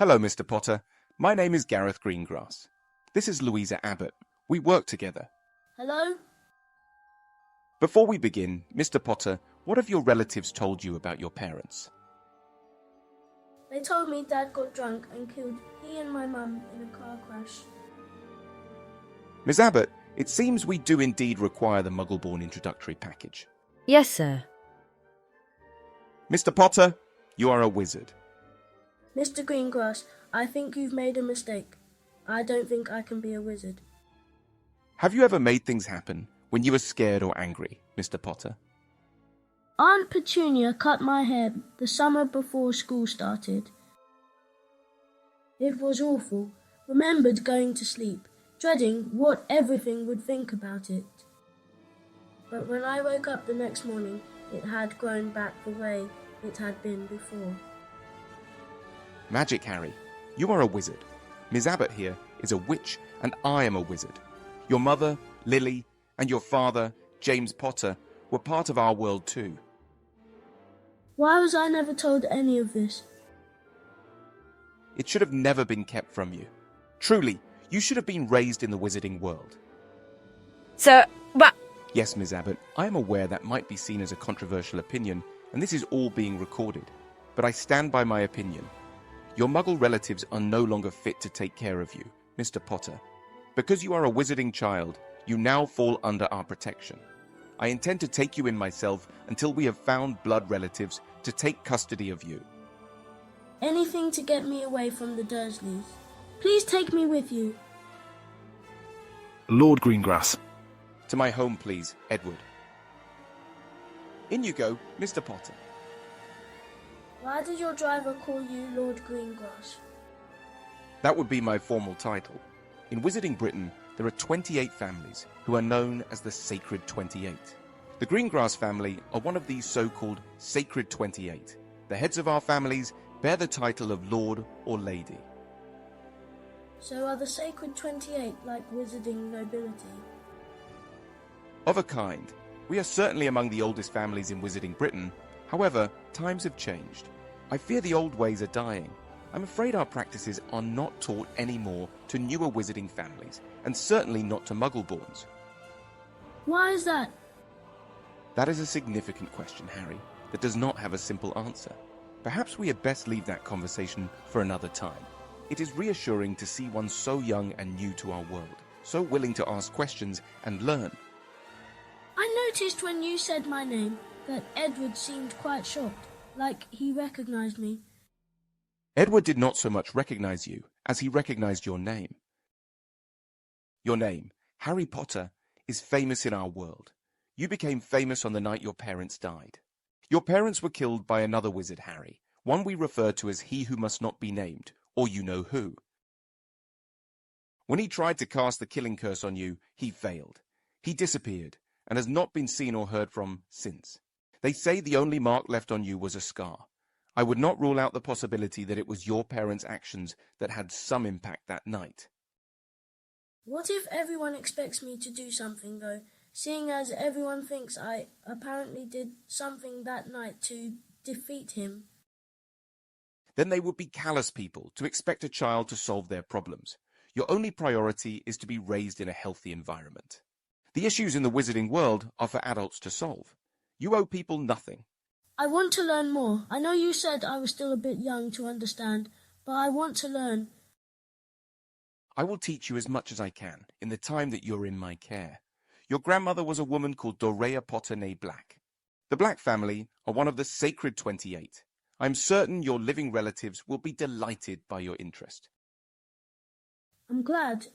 Hello, Mr. Potter. My name is Gareth Greengrass. This is Louisa Abbott. We work together. Hello? Before we begin, Mr. Potter, what have your relatives told you about your parents? They told me Dad got drunk and killed he and my mum in a car crash. Miss Abbott, it seems we do indeed require the Muggle-born introductory package. Yes, sir. Mr. Potter, you are a wizard. Mr. Greengrass, I think you've made a mistake. I don't think I can be a wizard. Have you ever made things happen when you were scared or angry, Mr. Potter? Aunt Petunia cut my hair the summer before school started. It was awful. Remembered going to sleep, dreading what everything would think about it. But when I woke up the next morning, it had grown back the way it had been before. Magic, Harry. You are a wizard. Miss Abbott here is a witch, and I am a wizard. Your mother, Lily, and your father, James Potter, were part of our world too. Why was I never told any of this? It should have never been kept from you. Truly, you should have been raised in the wizarding world. Sir, but... Yes, Miss Abbott, I am aware that might be seen as a controversial opinion, and this is all being recorded. But I stand by my opinion. Your Muggle relatives are no longer fit to take care of you, Mr. Potter. Because you are a wizarding child, you now fall under our protection. I intend to take you in myself until we have found blood relatives to take custody of you. Anything to get me away from the Dursleys. Please take me with you. Lord Greengrass. To my home, please, Edward. In you go, Mr. Potter. Why did your driver call you Lord Greengrass? That would be my formal title. In Wizarding Britain, there are 28 families who are known as the Sacred 28. The Greengrass family are one of these so-called Sacred 28. The heads of our families bear the title of Lord or Lady. So are the Sacred 28 like wizarding nobility? Of a kind. We are certainly among the oldest families in Wizarding Britain. However, times have changed. I fear the old ways are dying. I'm afraid our practices are not taught anymore to newer wizarding families, and certainly not to Muggle-borns. Why is that? That is a significant question, Harry, that does not have a simple answer. Perhaps we had best leave that conversation for another time. It is reassuring to see one so young and new to our world, so willing to ask questions and learn. I noticed when you said my name that Edward seemed quite shocked, like he recognized me. Edward did not so much recognize you as he recognized your name. Your name, Harry Potter, is famous in our world. You became famous on the night your parents died. Your parents were killed by another wizard, Harry, one we refer to as He Who Must Not Be Named, or You Know Who. When he tried to cast the killing curse on you, he failed. He disappeared, and has not been seen or heard from since. They say the only mark left on you was a scar. I would not rule out the possibility that it was your parents' actions that had some impact that night. What if everyone expects me to do something, though, seeing as everyone thinks I apparently did something that night to defeat him? Then they would be callous people to expect a child to solve their problems. Your only priority is to be raised in a healthy environment. The issues in the wizarding world are for adults to solve. You owe people nothing. I want to learn more. I know you said I was still a bit young to understand, but I want to learn. I will teach you as much as I can in the time that you're in my care. Your grandmother was a woman called Dorea Potter née Black. The Black family are one of the Sacred 28. I'm certain your living relatives will be delighted by your interest. I'm glad.